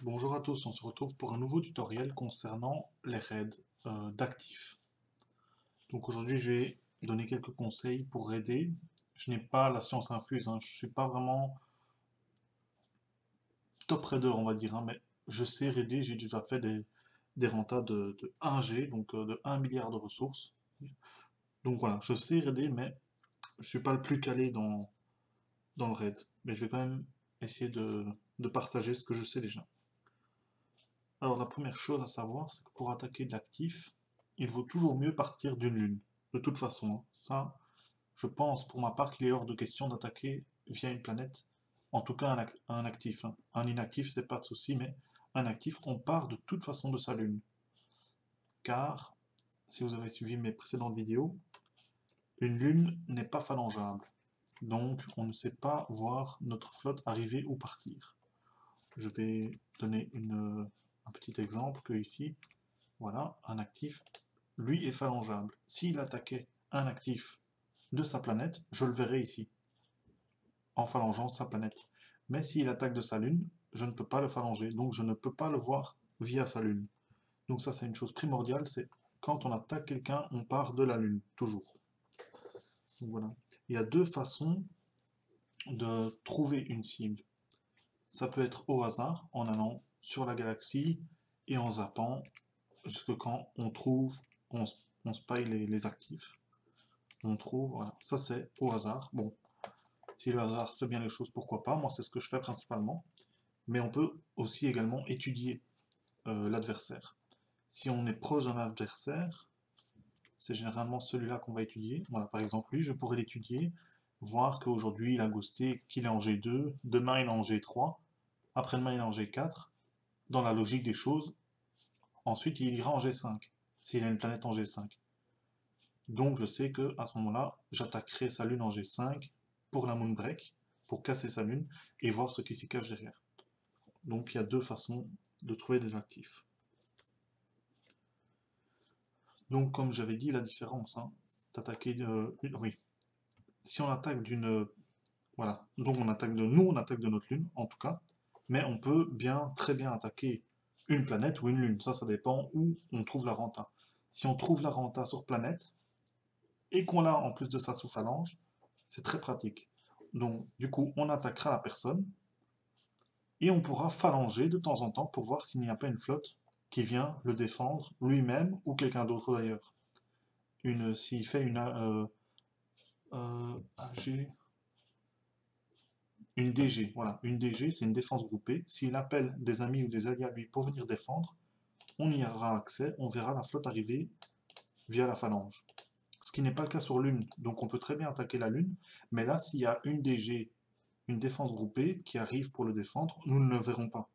Bonjour à tous, on se retrouve pour un nouveau tutoriel concernant les raids d'actifs. Donc aujourd'hui je vais donner quelques conseils pour raider. Je n'ai pas la science infuse, hein, je ne suis pas vraiment top raider on va dire, hein, mais je sais raider, j'ai déjà fait des rentas de 1G, donc de 1 milliard de ressources. Donc voilà, je sais raider, mais je ne suis pas le plus calé dans le raid. Mais je vais quand même essayer de partager ce que je sais déjà. Alors la première chose à savoir, c'est que pour attaquer de l'actif, il vaut toujours mieux partir d'une lune. De toute façon, hein. Ça, je pense pour ma part qu'il est hors de question d'attaquer via une planète, en tout cas un actif, hein. Un inactif, c'est pas de souci, mais un actif, on part de toute façon de sa lune. Car, si vous avez suivi mes précédentes vidéos, une lune n'est pas phalangeable. Donc, on ne sait pas voir notre flotte arriver ou partir. Je vais donner un petit exemple que ici, voilà, un actif, lui est phalangeable. S'il attaquait un actif de sa planète, je le verrai ici, en phalangeant sa planète. Mais s'il attaque de sa lune, je ne peux pas le phalanger, donc je ne peux pas le voir via sa lune. Donc ça c'est une chose primordiale, c'est quand on attaque quelqu'un, on part de la lune, toujours. Donc voilà. Il y a deux façons de trouver une cible. Ça peut être au hasard, en allant sur la galaxie et en zappant, jusque quand on trouve, on spy les actifs. On trouve, voilà, ça c'est au hasard. Bon, si le hasard fait bien les choses, pourquoi pas, moi c'est ce que je fais principalement. Mais on peut aussi également étudier l'adversaire. Si on est proche d'un adversaire, c'est généralement celui-là qu'on va étudier. Voilà, par exemple, lui, je pourrais l'étudier, voir qu'aujourd'hui il a ghosté, qu'il est en G2, demain il est en G3, après-demain il est en G4. Dans la logique des choses, ensuite il ira en G5, s'il a une planète en G5. Donc je sais que à ce moment-là, j'attaquerai sa lune en G5 pour la Moonbreak, pour casser sa lune et voir ce qui s'y cache derrière. Donc il y a deux façons de trouver des actifs. Donc comme j'avais dit, la différence, hein, d'attaquer oui. Si on attaque d'une... Voilà, donc on attaque on attaque de notre lune, en tout cas, mais on peut très bien attaquer une planète ou une lune, ça dépend où on trouve la renta. Si on trouve la renta sur planète, et qu'on l'a en plus de ça sous phalange, c'est très pratique. Donc du coup, on attaquera la personne, et on pourra phalanger de temps en temps pour voir s'il n'y a pas une flotte qui vient le défendre lui-même ou quelqu'un d'autre d'ailleurs. S'il fait AG, une DG, voilà, une DG c'est une défense groupée, s'il appelle des amis ou des alliés à lui pour venir défendre, on y aura accès, on verra la flotte arriver via la phalange. Ce qui n'est pas le cas sur Lune, donc on peut très bien attaquer la Lune, mais là s'il y a une DG, une défense groupée qui arrive pour le défendre, nous ne le verrons pas,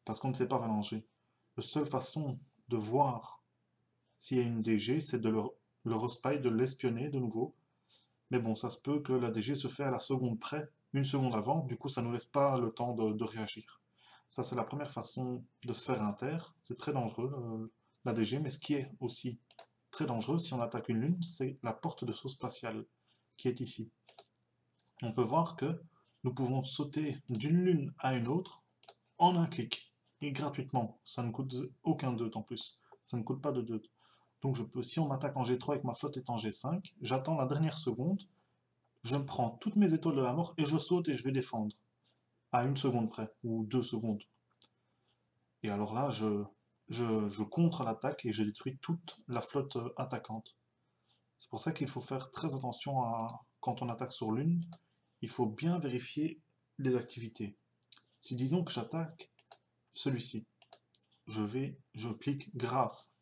parce qu'on ne sait pas phalanger. La seule façon de voir s'il y a une DG, c'est de le respy, de l'espionner de nouveau. Mais bon, ça se peut que la DG se fait à la seconde près, une seconde avant, du coup ça ne nous laisse pas le temps de réagir. Ça c'est la première façon de se faire inter, c'est très dangereux la DG, mais ce qui est aussi très dangereux si on attaque une lune, c'est la porte de saut spatiale qui est ici. On peut voir que nous pouvons sauter d'une lune à une autre en un clic, et gratuitement, ça ne coûte aucun deut en plus, ça ne coûte pas de deut. Donc si on m'attaque en G3 et que ma flotte est en G5, j'attends la dernière seconde, je me prends toutes mes étoiles de la mort et je saute et je vais défendre. À une seconde près, ou 2 secondes. Et alors là, je contre l'attaque et je détruis toute la flotte attaquante. C'est pour ça qu'il faut faire très attention quand on attaque sur Lune, il faut bien vérifier les activités. Si disons que j'attaque celui-ci, je clique grâce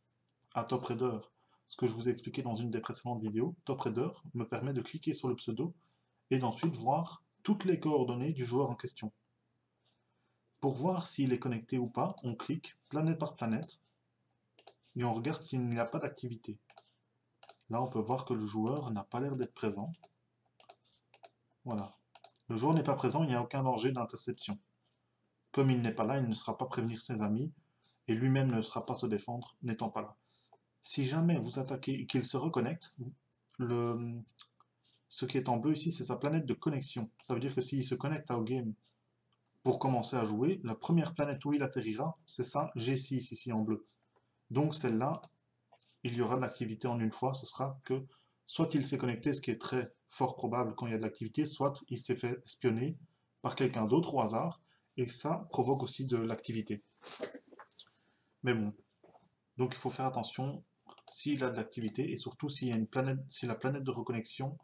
à Top Raider, ce que je vous ai expliqué dans une des précédentes vidéos. Top Raider me permet de cliquer sur le pseudo et d'ensuite voir toutes les coordonnées du joueur en question. Pour voir s'il est connecté ou pas, on clique planète par planète et on regarde s'il n'y a pas d'activité. Là, on peut voir que le joueur n'a pas l'air d'être présent. Voilà. Le joueur n'est pas présent, il n'y a aucun danger d'interception. Comme il n'est pas là, il ne sera pas prévenir ses amis et lui-même ne sera pas se défendre n'étant pas là. Si jamais vous attaquez et qu'il se reconnecte, ce qui est en bleu ici, c'est sa planète de connexion. Ça veut dire que s'il se connecte au game pour commencer à jouer, la première planète où il atterrira, c'est ça G6 ici en bleu. Donc celle-là, il y aura de l'activité en une fois, ce sera que soit il s'est connecté, ce qui est très fort probable quand il y a de l'activité, soit il s'est fait espionner par quelqu'un d'autre au hasard, et ça provoque aussi de l'activité. Mais bon, donc il faut faire attention s'il a de l'activité, et surtout s'il y a une planète, si la planète de reconnexion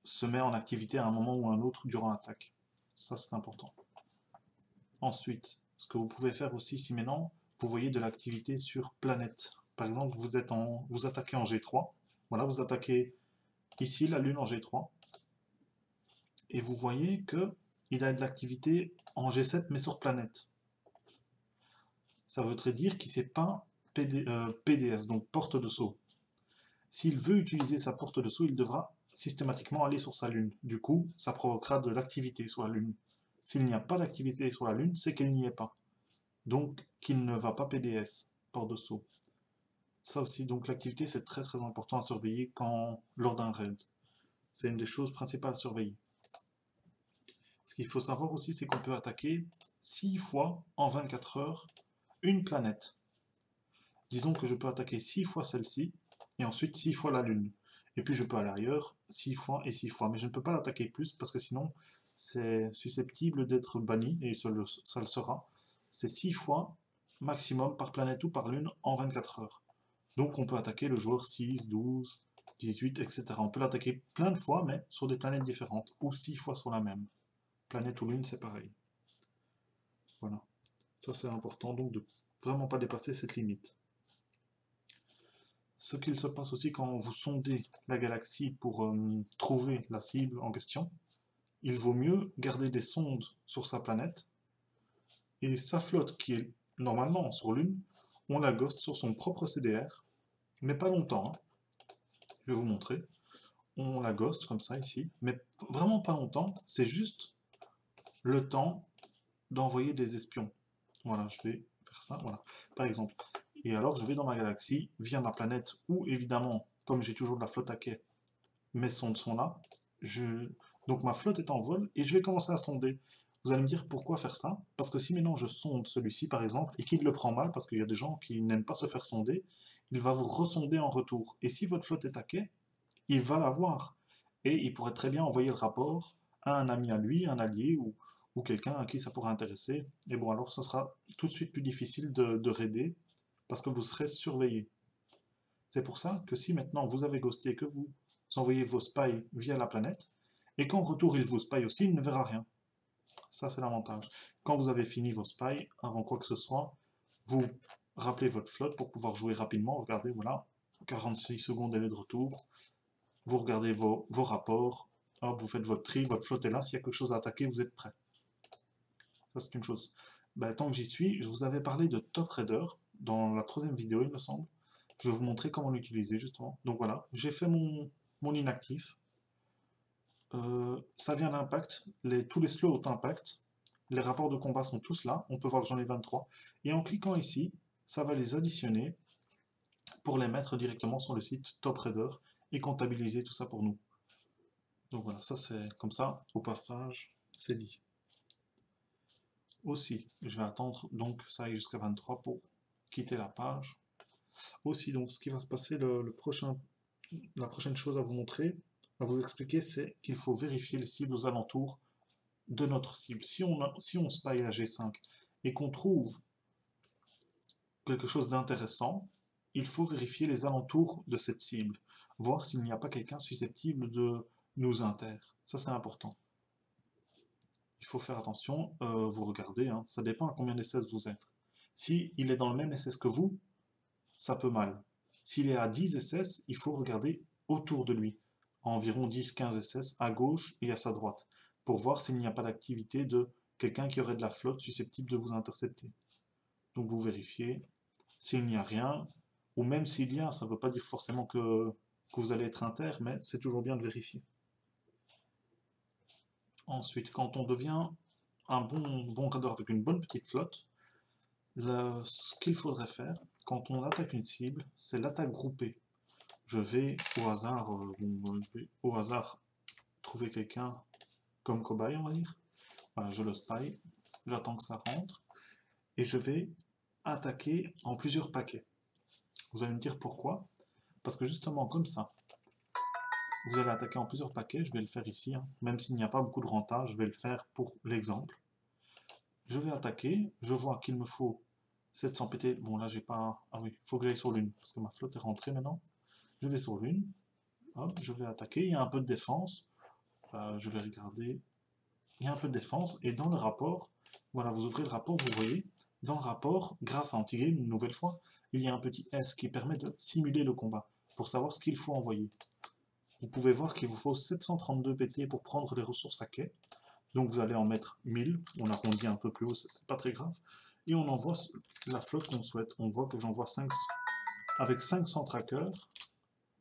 se met en activité à un moment ou à un autre durant l'attaque. Ça c'est important. Ensuite, ce que vous pouvez faire aussi, si maintenant vous voyez de l'activité sur planète, par exemple vous attaquez en G3, voilà, vous attaquez ici la Lune en G3, et vous voyez que il a de l'activité en G7 mais sur planète. Ça voudrait dire qu'il ne sait pas PDS, donc porte de saut. S'il veut utiliser sa porte de saut, il devra systématiquement aller sur sa Lune. Du coup, ça provoquera de l'activité sur la Lune. S'il n'y a pas d'activité sur la Lune, c'est qu'elle n'y est pas. Donc, qu'il ne va pas PDS, porte de saut. Ça aussi, donc l'activité, c'est très très important à surveiller lors d'un raid. C'est une des choses principales à surveiller. Ce qu'il faut savoir aussi, c'est qu'on peut attaquer 6 fois en 24 heures une planète. Disons que je peux attaquer 6 fois celle-ci, et ensuite 6 fois la Lune. Et puis je peux aller ailleurs 6 fois et 6 fois. Mais je ne peux pas l'attaquer plus, parce que sinon, c'est susceptible d'être banni, et ça le sera. C'est 6 fois maximum par planète ou par Lune en 24 heures. Donc on peut attaquer le joueur 6, 12, 18, etc. On peut l'attaquer plein de fois, mais sur des planètes différentes, ou 6 fois sur la même. Planète ou Lune, c'est pareil. Voilà. Ça c'est important, donc de vraiment pas dépasser cette limite. Ce qu'il se passe aussi quand vous sondez la galaxie pour trouver la cible en question, il vaut mieux garder des sondes sur sa planète, et sa flotte qui est normalement sur Lune, on la ghost sur son propre CDR, mais pas longtemps, hein. Je vais vous montrer. On la ghost comme ça ici, mais vraiment pas longtemps, c'est juste le temps d'envoyer des espions. Voilà, je vais faire ça, voilà, par exemple. Et alors je vais dans ma galaxie, via ma planète, où évidemment, comme j'ai toujours de la flotte à quai, mes sondes sont là, donc ma flotte est en vol, et je vais commencer à sonder. Vous allez me dire pourquoi faire ça? Parce que si maintenant je sonde celui-ci par exemple, et qu'il le prend mal, parce qu'il y a des gens qui n'aiment pas se faire sonder, il va vous ressonder en retour. Et si votre flotte est à quai, il va l'avoir. Et il pourrait très bien envoyer le rapport à un ami à lui, un allié, ou quelqu'un à qui ça pourrait intéresser. Et bon, alors ça sera tout de suite plus difficile de raider, parce que vous serez surveillé. C'est pour ça que si maintenant vous avez ghosté, que vous envoyez vos spies via la planète, et qu'en retour il vous spy aussi, il ne verra rien. Ça c'est l'avantage. Quand vous avez fini vos spies, avant quoi que ce soit, vous rappelez votre flotte pour pouvoir jouer rapidement. Regardez, voilà, 46 secondes elle est de retour. Vous regardez vos rapports, hop, vous faites votre tri, votre flotte est là, s'il y a quelque chose à attaquer, vous êtes prêt. Ça c'est une chose. Ben, tant que j'y suis, je vous avais parlé de Top Raider dans la 3e vidéo, il me semble. Je vais vous montrer comment l'utiliser justement. Donc voilà, j'ai fait mon inactif. Ça vient d'impact, tous les slots ont impact. Les rapports de combat sont tous là, on peut voir que j'en ai 23. Et en cliquant ici, ça va les additionner pour les mettre directement sur le site Top Raider et comptabiliser tout ça pour nous. Donc voilà, ça c'est comme ça, au passage, c'est dit. Aussi, je vais attendre donc que ça aille jusqu'à 23 pour quitter la page. Aussi, donc ce qui va se passer, la prochaine chose à vous montrer, à vous expliquer, c'est qu'il faut vérifier les cibles aux alentours de notre cible. Si on spy la G5 et qu'on trouve quelque chose d'intéressant, il faut vérifier les alentours de cette cible, voir s'il n'y a pas quelqu'un susceptible de nous inter. Ça c'est important. Il faut faire attention, vous regardez, hein, ça dépend à combien d'SS vous êtes. Si il est dans le même SS que vous, ça peut mal. S'il est à 10 SS, il faut regarder autour de lui, à environ 10-15 SS à gauche et à sa droite, pour voir s'il n'y a pas d'activité de quelqu'un qui aurait de la flotte susceptible de vous intercepter. Donc vous vérifiez. S'il n'y a rien, ou même s'il y a, ça ne veut pas dire forcément que vous allez être inter, mais c'est toujours bien de vérifier. Ensuite, quand on devient un bon raider avec une bonne petite flotte, ce qu'il faudrait faire, quand on attaque une cible, c'est l'attaque groupée. je vais au hasard, je vais au hasard trouver quelqu'un comme cobaye, on va dire. Voilà, je le spy, j'attends que ça rentre, et je vais attaquer en plusieurs paquets. Vous allez me dire pourquoi? Parce que justement, comme ça, vous allez attaquer en plusieurs paquets, je vais le faire ici, hein. Même s'il n'y a pas beaucoup de renta, je vais le faire pour l'exemple. Je vais attaquer, je vois qu'il me faut 700 PT, bon là j'ai pas, ah oui, il faut que j'aille sur l'une, parce que ma flotte est rentrée maintenant. Je vais sur l'une, hop, je vais attaquer, il y a un peu de défense, je vais regarder, il y a un peu de défense, et dans le rapport, voilà, vous ouvrez le rapport, vous voyez, dans le rapport, grâce à Antigame, une nouvelle fois, il y a un petit S qui permet de simuler le combat, pour savoir ce qu'il faut envoyer. Vous pouvez voir qu'il vous faut 732 PT pour prendre les ressources à quai, donc vous allez en mettre 1000, on arrondit un peu plus haut, c'est pas très grave, et on envoie la flotte qu'on souhaite. On voit que j'envoie 5, avec 500 trackers,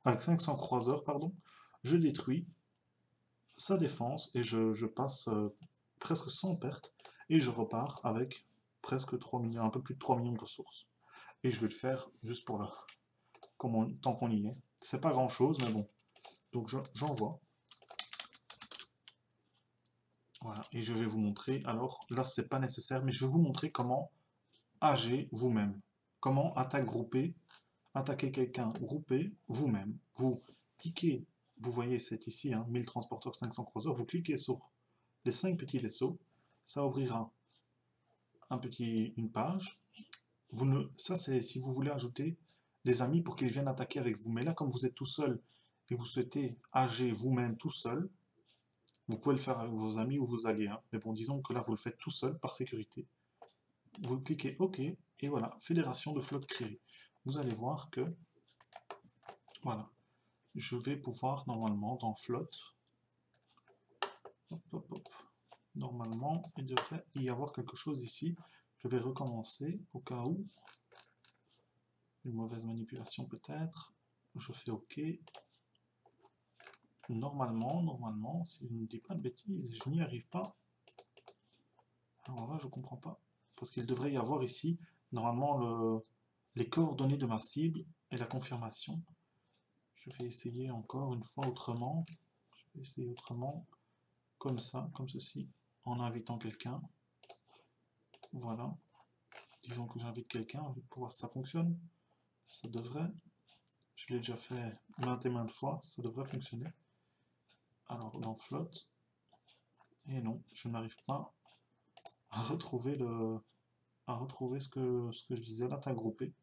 avec 500 croiseurs, pardon, je détruis sa défense et je passe presque sans perte et je repars avec presque 3 millions, un peu plus de 3 millions de ressources. Et je vais le faire juste pour là, tant qu'on y est. C'est pas grand chose, mais bon. Donc j'envoie. Voilà, et je vais vous montrer. Alors là, c'est pas nécessaire, mais je vais vous montrer comment AG vous-même. Comment attaquer quelqu'un groupé vous-même. Vous cliquez, vous voyez c'est ici, hein, 1000 transporteurs, 500 croiseurs, vous cliquez sur les 5 petits vaisseaux, ça ouvrira une page. Ça c'est si vous voulez ajouter des amis pour qu'ils viennent attaquer avec vous. Mais là, comme vous êtes tout seul et vous souhaitez AG vous-même tout seul, vous pouvez le faire avec vos amis ou vos alliés. Hein. Mais bon, disons que là, vous le faites tout seul par sécurité. Vous cliquez OK, et voilà, fédération de flotte créée. Vous allez voir que, voilà, je vais pouvoir normalement dans flotte, hop, hop, hop, normalement, il devrait y avoir quelque chose ici. Je vais recommencer au cas où, une mauvaise manipulation peut-être, je fais OK. Normalement, si je ne dis pas de bêtises, je n'y arrive pas. Alors là, je comprends pas. Parce qu'il devrait y avoir ici, normalement, les coordonnées de ma cible et la confirmation. Je vais essayer encore une fois autrement. Je vais essayer autrement, comme ça, comme ceci, en invitant quelqu'un. Voilà. Disons que j'invite quelqu'un, je vais pouvoir si ça fonctionne. Ça devrait. Je l'ai déjà fait maintes et maintes fois, ça devrait fonctionner. Alors, dans flotte. Et non, je n'arrive pas à retrouver ce que je disais, l'attaque groupée.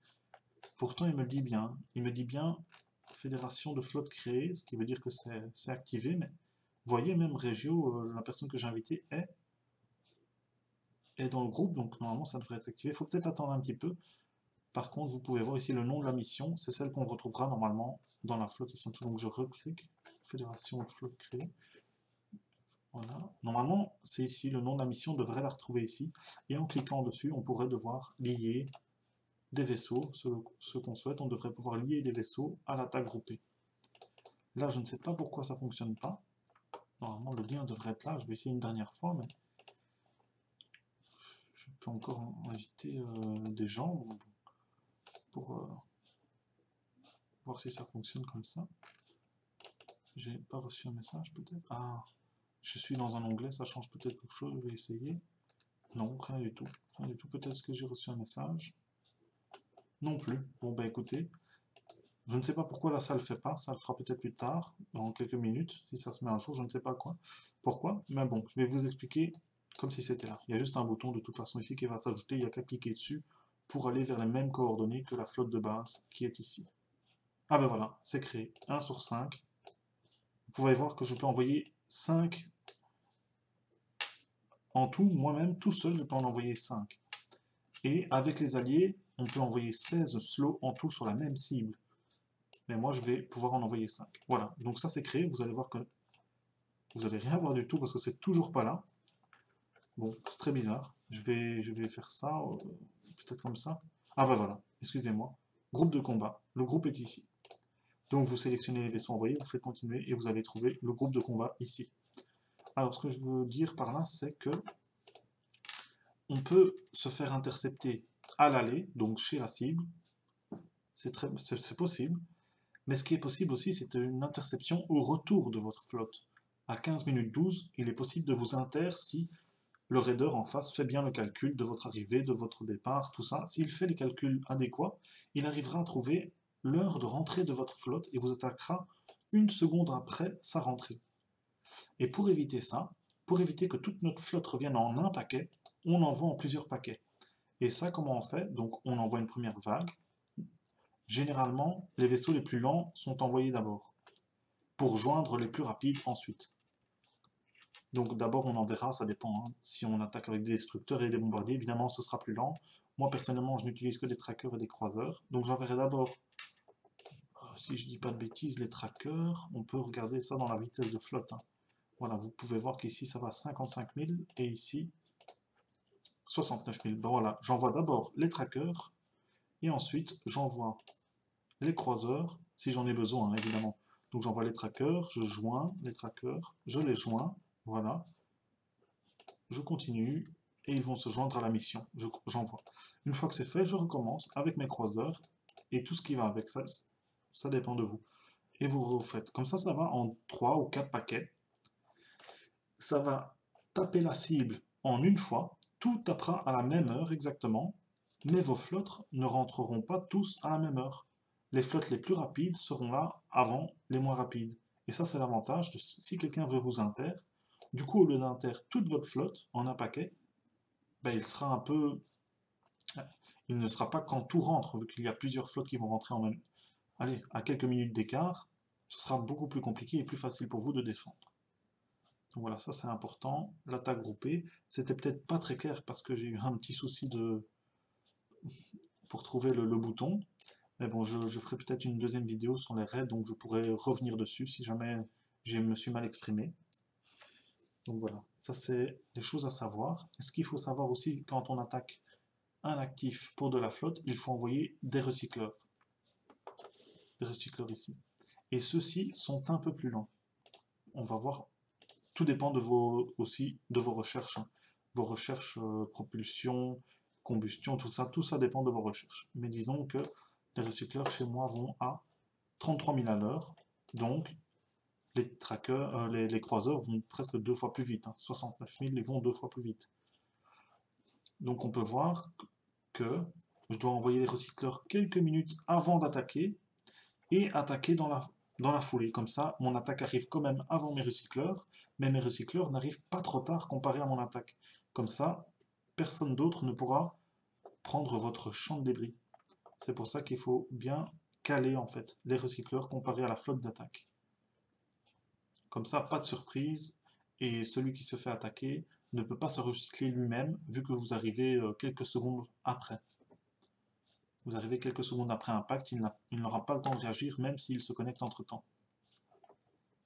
Pourtant, il me le dit bien. Il me dit bien fédération de flotte créée, ce qui veut dire que c'est activé, mais vous voyez, même Régio, la personne que j'ai invitée est dans le groupe, donc normalement ça devrait être activé. Il faut peut-être attendre un petit peu. Par contre, vous pouvez voir ici le nom de la mission, c'est celle qu'on retrouvera normalement dans la flotte ici. Donc je reclique, fédération de flotte créée. Voilà. Normalement, c'est ici, le nom de la mission, on devrait la retrouver ici. Et en cliquant dessus, on pourrait devoir lier des vaisseaux, ce qu'on souhaite, on devrait pouvoir lier des vaisseaux à l'attaque groupée. Là, je ne sais pas pourquoi ça ne fonctionne pas. Normalement, le lien devrait être là. Je vais essayer une dernière fois, mais je peux encore inviter des gens pour voir si ça fonctionne comme ça. J'ai pas reçu un message, peut-être. Ah, je suis dans un onglet, ça change peut-être quelque chose. Je vais essayer. Non, rien du tout. Rien du tout. Peut-être que j'ai reçu un message. Non plus. Bon, bah écoutez, je ne sais pas pourquoi là ça le fait pas, ça le fera peut-être plus tard, dans quelques minutes, si ça se met à jour, je ne sais pas quoi. Pourquoi, mais bon, je vais vous expliquer comme si c'était là. Il y a juste un bouton de toute façon ici qui va s'ajouter, il n'y a qu'à cliquer dessus pour aller vers les mêmes coordonnées que la flotte de base qui est ici. Ah ben voilà, c'est créé, 1 sur 5. Vous pouvez voir que je peux envoyer 5 en tout, moi-même, tout seul, je peux en envoyer 5. Et avec les alliés, on peut envoyer 16 slots en tout sur la même cible. Mais moi je vais pouvoir en envoyer 5. Voilà, donc ça c'est créé, vous allez voir que vous n'allez rien voir du tout parce que c'est toujours pas là. Bon, c'est très bizarre. Je vais faire ça, peut-être comme ça. Ah bah voilà, excusez-moi. Groupe de combat, le groupe est ici. Donc vous sélectionnez les vaisseaux envoyés, vous faites continuer et vous allez trouver le groupe de combat ici. Alors ce que je veux dire par là, c'est que on peut se faire intercepter à l'aller, donc chez la cible, c'est possible. Mais ce qui est possible aussi, c'est une interception au retour de votre flotte. À 15 minutes 12, il est possible de vous inter si le raider en face fait bien le calcul de votre arrivée, de votre départ, tout ça. S'il fait les calculs adéquats, il arrivera à trouver l'heure de rentrée de votre flotte et vous attaquera une seconde après sa rentrée. Et pour éviter ça, pour éviter que toute notre flotte revienne en un paquet, on envoie en plusieurs paquets. Et ça, comment on fait? Donc on envoie une première vague. Généralement, les vaisseaux les plus lents sont envoyés d'abord, pour joindre les plus rapides ensuite. Donc d'abord on enverra, ça dépend, hein. Si on attaque avec des destructeurs et des bombardiers, évidemment ce sera plus lent. Moi personnellement je n'utilise que des trackers et des croiseurs. Donc j'enverrai d'abord, si je dis pas de bêtises, les trackers. On peut regarder ça dans la vitesse de flotte, hein. Voilà, vous pouvez voir qu'ici ça va 55 000 et ici 69 000. Ben voilà, j'envoie d'abord les trackers et ensuite j'envoie les croiseurs, si j'en ai besoin, hein, évidemment. Donc j'envoie les trackers, je joins les trackers, je les joins, voilà. Je continue et ils vont se joindre à la mission. J'envoie. Une fois que c'est fait, je recommence avec mes croiseurs et tout ce qui va avec ça, ça dépend de vous. Et vous refaites. Comme ça va en 3 ou 4 paquets. Ça va taper la cible en une fois. Tout tapera à la même heure exactement, mais vos flottes ne rentreront pas tous à la même heure. Les flottes les plus rapides seront là avant les moins rapides. Et ça, c'est l'avantage de si quelqu'un veut vous inter. Du coup, au lieu d'inter toute votre flotte en un paquet, ben, il sera un peu. Il ne sera pas quand tout rentre, vu qu'il y a plusieurs flottes qui vont rentrer en même. Allez, à quelques minutes d'écart, ce sera beaucoup plus compliqué et plus facile pour vous de défendre. Donc voilà, ça c'est important. L'attaque groupée, c'était peut-être pas très clair parce que j'ai eu un petit souci pour trouver le bouton. Mais bon, je ferai peut-être une deuxième vidéo sur les raids, donc je pourrais revenir dessus si jamais je me suis mal exprimé. Donc voilà, ça c'est les choses à savoir. Et ce qu'il faut savoir aussi quand on attaque un actif pour de la flotte, il faut envoyer des recycleurs. Des recycleurs ici. Et ceux-ci sont un peu plus lents. On va voir, tout dépend de aussi de vos recherches, hein. Vos recherches propulsion, combustion, tout ça dépend de vos recherches. Mais disons que les recycleurs chez moi vont à 33 000 à l'heure, donc les trackers, les croiseurs vont presque 2 fois plus vite, hein. 69 000, ils vont 2 fois plus vite. Donc on peut voir que je dois envoyer les recycleurs quelques minutes avant d'attaquer et attaquer dans la foulée. Comme ça, mon attaque arrive quand même avant mes recycleurs, mais mes recycleurs n'arrivent pas trop tard comparé à mon attaque. Comme ça, personne d'autre ne pourra prendre votre champ de débris. C'est pour ça qu'il faut bien caler en fait les recycleurs comparé à la flotte d'attaque. Comme ça, pas de surprise, et celui qui se fait attaquer ne peut pas se recycler lui-même, vu que vous arrivez quelques secondes après. Vous arrivez quelques secondes après impact, il n'aura pas le temps de réagir, même s'il se connecte entre-temps.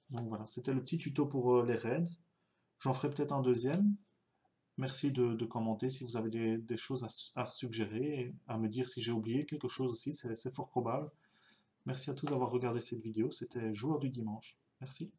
Donc voilà, c'était le petit tuto pour les raids. J'en ferai peut-être un deuxième. Merci de commenter si vous avez des choses à suggérer, et à me dire si j'ai oublié quelque chose aussi, c'est fort probable. Merci à tous d'avoir regardé cette vidéo, c'était Joueur du Dimanche. Merci.